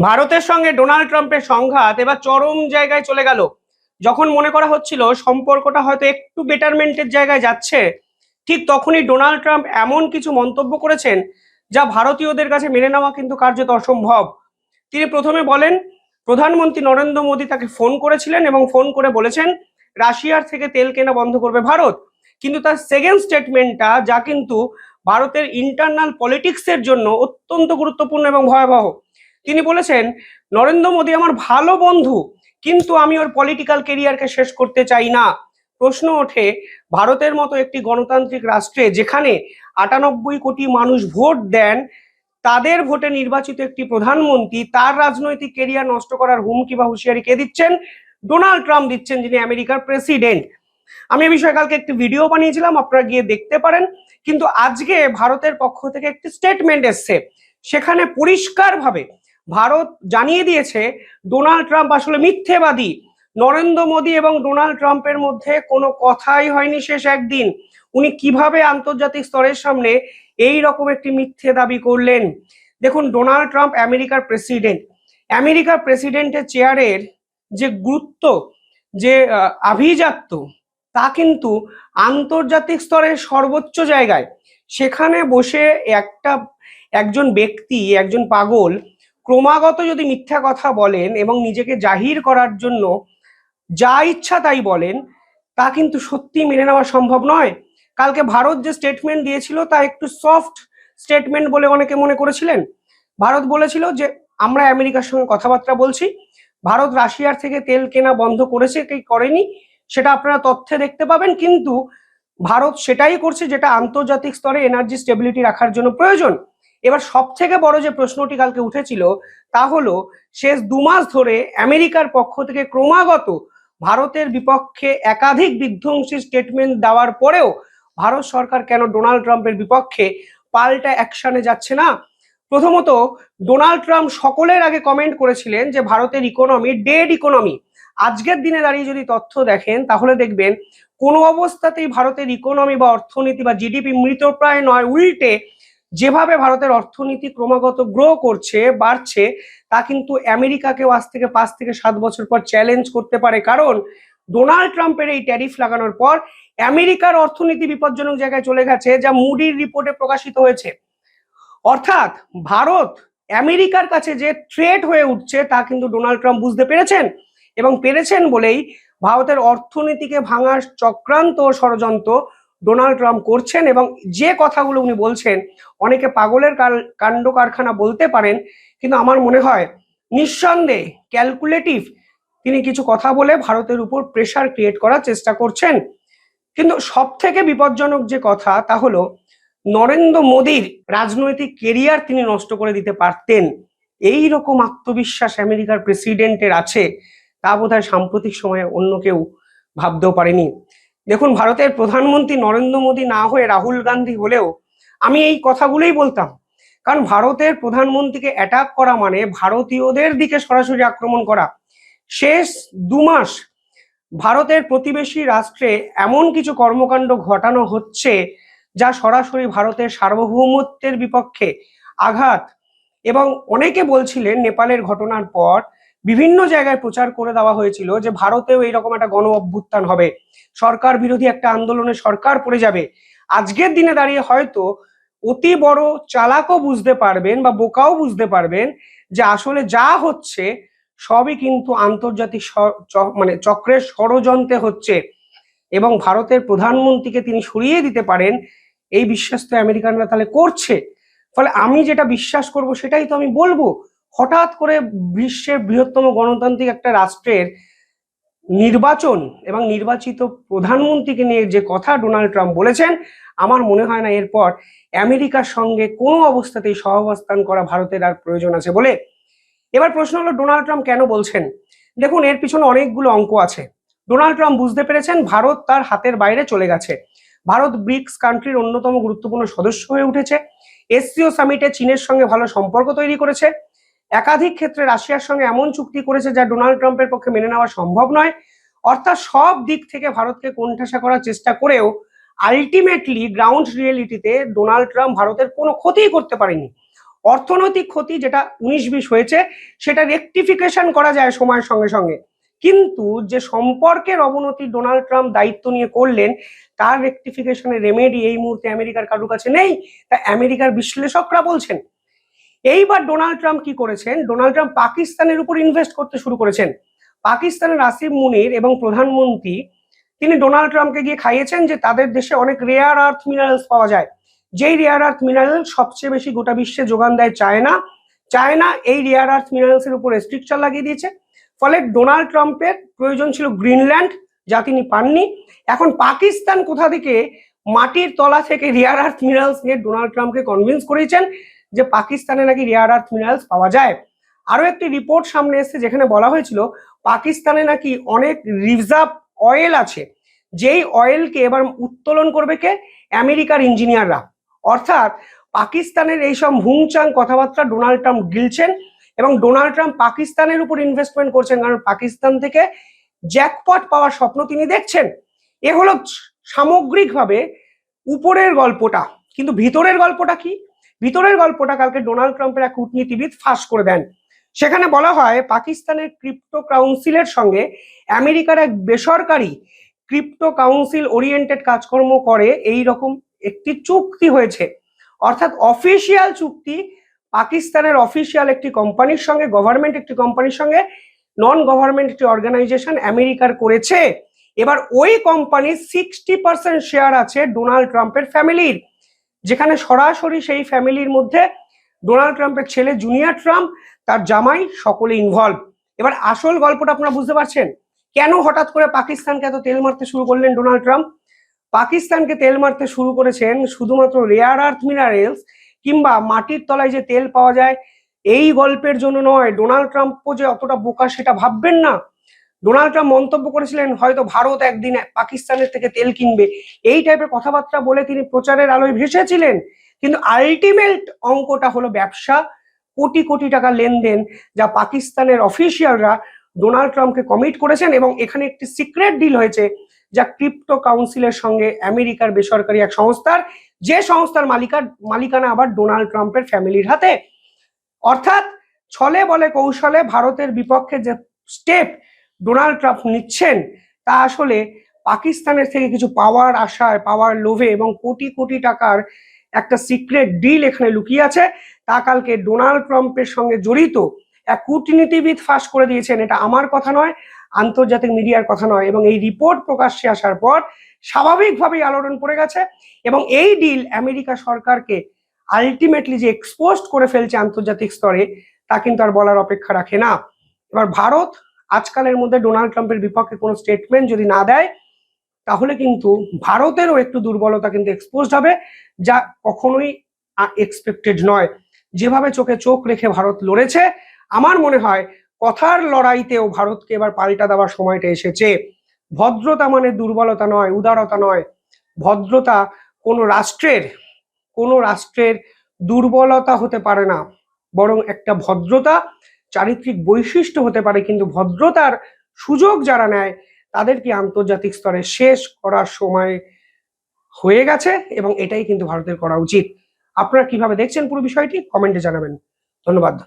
ভারতের সঙ্গে ডোনাল্ড ট্রাম্পের সংঘাত এবার চরম জায়গায় চলে গেল। যখন মনে করা হচ্ছিল সম্পর্কটা হয়তো একটু বেটারমেন্টের জায়গায় যাচ্ছে, ঠিক তখনই ডোনাল্ড ট্রাম্প এমন কিছু মন্তব্য করেছেন যা ভারতীয়দের কাছে মেনে নেওয়া কিন্তু কার্যত অসম্ভব। তিনি প্রথমে বলেন, প্রধানমন্ত্রী নরেন্দ্র মোদী তাকে ফোন করেছিলেন এবং ফোন করে বলেছেন রাশিয়ার থেকে তেল কেনা বন্ধ করবে ভারত। কিন্তু তার সেকেন্ড স্টেটমেন্টটা, যা কিন্তু ভারতের ইন্টারনাল পলিটিক্সের জন্য অত্যন্ত গুরুত্বপূর্ণ এবং ভয়াবহ, তিনি বলেছেন নরেন্দ্র মোদী আমার ভালো বন্ধু, কিন্তু আমি ওর পলিটিক্যাল কেরিয়ারকে শেষ করতে চাই না। প্রশ্ন ওঠে, ভারতের মতো একটি গণতান্ত্রিক রাষ্ট্রে যেখানে 98 কোটি মানুষ ভোট দেন, তাদের ভোটে নির্বাচিত একটি প্রধানমন্ত্রী তার রাজনৈতিক কেরিয়ার নষ্ট করার হুমকি বা হুঁশিয়ারি কে দিচ্ছেন? ডোনাল্ড ট্রাম্প দিচ্ছেন, যিনি আমেরিকার প্রেসিডেন্ট। আমি এই বিষয়ে কালকে একটি ভিডিও বানিয়েছিলাম, আপনারা গিয়ে দেখতে পারেন। কিন্তু আজকে ভারতের পক্ষ থেকে একটি স্টেটমেন্ট এসছে, সেখানে পরিষ্কারভাবে ভারত জানিয়ে দিয়েছে ডোনাল্ড ট্রাম্প আসলে মিথ্যেবাদী। নরেন্দ্র মোদী এবং ডোনাল্ড ট্রাম্পের মধ্যে কোনো কথাই হয়নি শেষ একদিন। উনি কিভাবে আন্তর্জাতিক স্তরের সামনে এই রকম একটি মিথ্যে দাবি করলেন? দেখুন, ডোনাল্ড ট্রাম্প আমেরিকার প্রেসিডেন্ট। আমেরিকার প্রেসিডেন্টের চেয়ারের যে গুরুত্ব, যে আভিজাত্য, তা কিন্তু আন্তর্জাতিক স্তরের সর্বোচ্চ জায়গায়। সেখানে বসে একজন ব্যক্তি, একজন পাগল ক্রমাগত যদি মিথ্যা কথা বলেন এবং নিজেকে জাহির করার জন্য যা ইচ্ছা তাই বলেন, তা কিন্তু সত্যি মেনে নেওয়া সম্ভব নয়। কালকে ভারত যে স্টেটমেন্ট দিয়েছিল তা একটু সফট স্টেটমেন্ট বলে অনেকে মনে করেছিলেন। ভারত বলেছিল যে আমরা আমেরিকার সঙ্গে কথাবার্তা বলছি, ভারত রাশিয়ার থেকে তেল কেনা বন্ধ করেছে কি করেনি সেটা আপনারা তথ্যে দেখতে পাবেন, কিন্তু ভারত সেটাই করছে যেটা আন্তর্জাতিক স্তরে এনার্জি স্টেবিলিটি রাখার জন্য প্রয়োজন। এবার সব থেকে বড় যে প্রশ্নটি কালকে উঠেছিল তা হলো, শেষ 2 মাস ধরে আমেরিকার পক্ষ থেকে ক্রমাগত ভারতের বিপক্ষে একাধিক বিধ্বংসী স্টেটমেন্ট দেওয়ার পরেও ভারত সরকার কেন ডোনাল্ড ট্রাম্পের বিপক্ষে পাল্টা অ্যাকশনে যাচ্ছে না? প্রথমত, ডোনাল্ড ট্রাম্প সকলের আগে কমেন্ট করেছিলেন যে ভারতের ইকোনমি ডেড ইকোনমি। আজকের দিনে দাঁড়িয়ে যদি তথ্য দেখেন তাহলে দেখবেন কোনো অবস্থাতেই ভারতের ইকোনমি বা অর্থনীতি বা জিডিপি মৃতপ্রায় নয়, উল্টে যেভাবে ভারতের অর্থনীতি ক্রমাগত গ্রো করছে, বাড়ছে, তা কিন্তু আমেরিকাকেও আজ থেকে 5 থেকে 7 বছর পর চ্যালেঞ্জ করতে পারে। কারণ ডোনাল্ড ট্রাম্পের এই ট্যারিফ লাগানোর পর আমেরিকার অর্থনীতি বিপজ্জনক জায়গায় চলে গেছে, যা মুডির রিপোর্টে প্রকাশিত হয়েছে। অর্থাৎ ভারত আমেরিকার কাছে যে থ্রেট হয়ে উঠছে তা কিন্তু ডোনাল্ড ট্রাম্প বুঝতে পেরেছেন, এবং পেরেছেন বলেই ভারতের অর্থনীতিকে ভাঙার চক্রান্ত ষড়যন্ত্র ডোনাল্ড ট্রাম্প করছেন। এবং যে কথাগুলো উনি বলছেন, অনেকে পাগলের কাণ্ড কারখানা বলতে পারেন, কিন্তু আমার মনে হয় নিঃসন্দেহে ক্যালকুলেটিভ তিনি কিছু কথা বলে ভারতের উপর প্রেসার ক্রিয়েট করার চেষ্টা করছেন। কিন্তু সব থেকে বিপজ্জনক যে কথা তা হলো, নরেন্দ্র মোদীর রাজনৈতিক কেরিয়ার তিনি নষ্ট করে দিতে পারতেন। এই রকম আত্মবিশ্বাস আমেরিকার প্রেসিডেন্টের আছে, তা বোধহয় সাম্প্রতিক সময়ে অন্য কেউ ভাবতেও পারেনি। দেখুন, ভারতের প্রধানমন্ত্রী নরেন্দ্র মোদী না হয়ে রাহুল গান্ধী হলেও আমি এই কথাগুলোই বলতাম। কারণ ভারতের প্রধানমন্ত্রীকে অ্যাটাক করা মানে ভারতীয়দের দিকে সরাসরি আক্রমণ করা। শেষ 2 মাস ভারতের প্রতিবেশী রাষ্ট্রে এমন কিছু কর্মকাণ্ড ঘটানো হচ্ছে যা সরাসরি ভারতের সার্বভৌমত্বের বিপক্ষে আঘাত। এবং অনেকে বলছিলেন নেপালের ঘটনার পর বিভিন্ন জায়গায় প্রচার করে দেওয়া হয়েছিল যে ভারতেও এইরকম একটা গণ অভ্যুত্থান হবে, সরকার বিরোধী একটা আন্দোলনে সরকার পড়ে যাবে। আজকের দিনে দাঁড়িয়ে হয়তো অতি বড় চালাকও বুঝতে পারবেন বা বোকাও বুঝতে পারবেন যে আসলে যা হচ্ছে সবই কিন্তু আন্তর্জাতিক মানে চক্রের ষড়যন্ত্রে হচ্ছে, এবং ভারতের প্রধানমন্ত্রীকে তিনি সরিয়ে দিতে পারেন এই বিশ্বাস তো আমেরিকানরা তাহলে করছে। ফলে আমি যেটা বিশ্বাস করব সেটাই তো আমি বলবো। হঠাৎ করে বিশ্বের বৃহত্তম গণতান্ত্রিক একটা রাষ্ট্রের নির্বাচন এবং নির্বাচিত প্রধানমন্ত্রীকে নিয়ে যে কথা ডোনাল্ড ট্রাম্প বলেছেন, আমার মনে হয় না এরপর আমেরিকার সঙ্গে কোনো অবস্থাতেই সহাবস্থান করা ভারতের আর প্রয়োজন আছে বলে। এবার প্রশ্ন হলো, ডোনাল্ড ট্রাম্প কেন বলছেন? দেখুন, এর পিছনে অনেকগুলো অঙ্ক আছে। ডোনাল্ড ট্রাম্প বুঝতে পেরেছেন ভারত তার হাতের বাইরে চলে গেছে। ভারত ব্রিক্স কান্ট্রির অন্যতম গুরুত্বপূর্ণ সদস্য হয়ে উঠেছে। এসসিও সামিটে চীনের সঙ্গে ভালো সম্পর্ক তৈরি করেছে। একাধিক ক্ষেত্রে রাশিয়ার সঙ্গে এমন চুক্তি করেছে যা ডোনাল্ড ট্রাম্পের পক্ষে মেনে নেওয়া সম্ভব নয়। অর্থাৎ সব দিক থেকে ভারতকে কোণঠাসা করার চেষ্টা করেও আলটিমেটলি গ্রাউন্ড রিয়েলিটিতে ডোনাল্ড ট্রাম্প ভারতের কোনো ক্ষতিই করতে পারেনি। অর্থনৈতিক ক্ষতি যেটা 19-20 হয়েছে সেটা রেকটিফিকেশন করা যায় সময়ের সঙ্গে সঙ্গে, কিন্তু যে সম্পর্কের অবনতি ডোনাল্ড ট্রাম্প দায়িত্ব নিয়ে করলেন তার রেকটিফিকেশনের রেমেডি এই মুহূর্তে আমেরিকার কারোর কাছে নেই, তা আমেরিকার বিশ্লেষকরা বলছেন। এইবার ডোনাল্ড ট্রাম্প কি করেছেন, ডোনাল্ড ট্রাম্প পাকিস্তানের উপর ইনভেস্ট করতে শুরু করেছেন। পাকিস্তানের আসিফ মুনির এবং প্রধানমন্ত্রী তিনি ডোনাল্ড ট্রাম্পকে গিয়ে খাইয়েছেন যে তাদের দেশে অনেক রেয়ার আর্থ মিনারেলস পাওয়া যায়, যেই রেয়ার আর্থ মিনারেল সবচেয়ে বেশি গোটা বিশ্বে যোগান দেয় চায়না। চায়না এই রেয়ার আর্থ মিনারেলস এর উপর রেস্ট্রিকশন লাগিয়ে দিয়েছে, ফলে ডোনাল্ড ট্রাম্পের প্রয়োজন ছিল গ্রিনল্যান্ড, যা তিনি পাননি। এখন পাকিস্তান কোথা থেকে মাটির তলা থেকে রেয়ার আর্থ মিনারেলস নিয়ে ডোনাল্ড ট্রাম্পকে কনভিন্স করেছেন যে পাকিস্তানে নাকি রেয়ার আর্থ মিনারেলস পাওয়া যায়। আরো একটি রিপোর্ট সামনে এসেছে যেখানে বলা হয়েছিল পাকিস্তানে নাকি অনেক রিজার্ভ অয়েল আছে, যেই অয়েলকে এবার উত্তোলন করবে কে, আমেরিকার ইঞ্জিনিয়াররা। অর্থাৎ পাকিস্তানের এইসব ভুংচাং কথাবার্তা ডোনাল্ড ট্রাম্প গিলছেন এবং ডোনাল্ড ট্রাম্প পাকিস্তানের উপর ইনভেস্টমেন্ট করছেন, কারণ পাকিস্তান থেকে জ্যাকপট পাওয়ার স্বপ্ন তিনি দেখছেন। এ হলো সামগ্রিকভাবে উপরের গল্পটা, কিন্তু ভিতরের গল্পটা কি? ভিতরের গল্পটা কালকে ডোনাল্ড ট্রাম্পের এক কূটনীতিবিদ ফাঁস করে দেন। সেখানে বলা হয় পাকিস্তানের ক্রিপ্টো কাউন্সিলের সঙ্গে আমেরিকার এক বেসরকারি ক্রিপ্টো কাউন্সিল ওরিয়েন্টেড কাজকর্ম করে এই রকম একটি চুক্তি হয়েছে। অর্থাৎ অফিসিয়াল চুক্তি পাকিস্তানের অফিসিয়াল একটি কোম্পানির সঙ্গে, গভর্নমেন্ট একটি কোম্পানির সঙ্গে নন গভর্নমেন্ট একটি অর্গানাইজেশন আমেরিকার করেছে। এবার ওই কোম্পানির 60% শেয়ার আছে ডোনাল্ড ট্রাম্পের ফ্যামিলির, যেখানে সরাসরি সেই ফ্যামিলির মধ্যে ডোনাল্ড ট্রাম্পের ছেলে জুনিয়র ট্রাম্প, তার জামাই সকলে ইনভলভ। এবার আসল গল্পটা আপনারা বুঝতে পারছেন, কেন হঠাৎ করে পাকিস্তানকে এত তেল মারতে শুরু করলেন ডোনাল্ড ট্রাম্প? পাকিস্তানকে তেল মারতে শুরু করেছেন শুধুমাত্র রেয়ার আর্থ মিনারেলস কিংবা মাটির তলায় যে তেল পাওয়া যায় এই গল্পের জন্য নয়। ডোনাল্ড ট্রাম্পও যে অতটা বোকা সেটা ভাববেন না। ডোনাল্ড ট্রাম্প মন্তব্য করেছিলেন হয়তো ভারত একদিন পাকিস্তানের থেকে তেল কিনবে, এই টাইপের কথাবার্তা বলে তিনি প্রচারের আলোয় ভেসেছিলেন, কিন্তু আলটিমেট অঙ্কটা হলো ব্যবসা, কোটি কোটি টাকা লেনদেন যা পাকিস্তানের অফিসিয়ালরা ডোনাল্ড ট্রাম্পকে কমিট করেছেন। এবং এখানে একটি সিক্রেট ডিল হয়েছে যা ক্রিপ্টো কাউন্সিলের সঙ্গে আমেরিকার বেসরকারি এক সংস্থার, যে সংস্থার মালিকানা আবার ডোনাল্ড ট্রাম্পের ফ্যামিলির হাতে। অর্থাৎ ছলে বলে কৌশলে ভারতের বিপক্ষে যে স্টেপ ডোনাল্ড ট্রাম্প নিচ্ছেন তা আসলে পাকিস্তানের থেকে কিছু পাওয়ার আশায়, পাওয়ার লোভে এবং কোটি কোটি টাকার একটা সিক্রেট ডিল এখানে লুকিয়ে আছে। তা কালকে ডোনাল্ড ট্রাম্পের সঙ্গে জড়িত এক কূটনীতিবিদ ফাঁস করে দিয়েছেন। এটা আমার কথা নয়, আন্তর্জাতিক মিডিয়ার কথা নয়। এবং এই রিপোর্ট প্রকাশ্যে আসার পর স্বাভাবিকভাবেই আলোড়ন পড়ে গেছে এবং এই ডিল আমেরিকা সরকারকে আলটিমেটলি যে এক্সপোজড করে ফেলছে আন্তর্জাতিক স্তরে তা কিন্তু আর বলার অপেক্ষা রাখে না। এবার ভারত আজকালের মধ্যে ডোনাল্ড ট্রাম্পের বিপক্ষে কোনো স্টেটমেন্ট যদি না দেয় তাহলে কিন্তু ভারতেরও একটু দুর্বলতা কিন্তু এক্সপোজড হবে, যা কখনোই এক্সপেক্টেড নয়। যেভাবে চোখে চোখ রেখে ভারত লড়েছে, আমার মনে হয় কথার লড়াইতেও ভারতকে এবার পাল্টা দেওয়ার সময়টা এসেছে। ভদ্রতা মানে দুর্বলতা নয়, উদারতা নয়। ভদ্রতা কোনো রাষ্ট্রের দুর্বলতা হতে পারে না, বরং একটা ভদ্রতা চারিত্রিক বৈশিষ্ট্য হতে পারে। কিন্তু ভদ্রতার সুযোগ যারা নেয় তাদেরকে আন্তর্জাতিক স্তরে শেষ করার সময় হয়ে গেছে এবং এটাই কিন্তু ভারতের করা উচিত। আপনারা কিভাবে দেখছেন পুরো বিষয়টি কমেন্টে জানাবেন। ধন্যবাদ।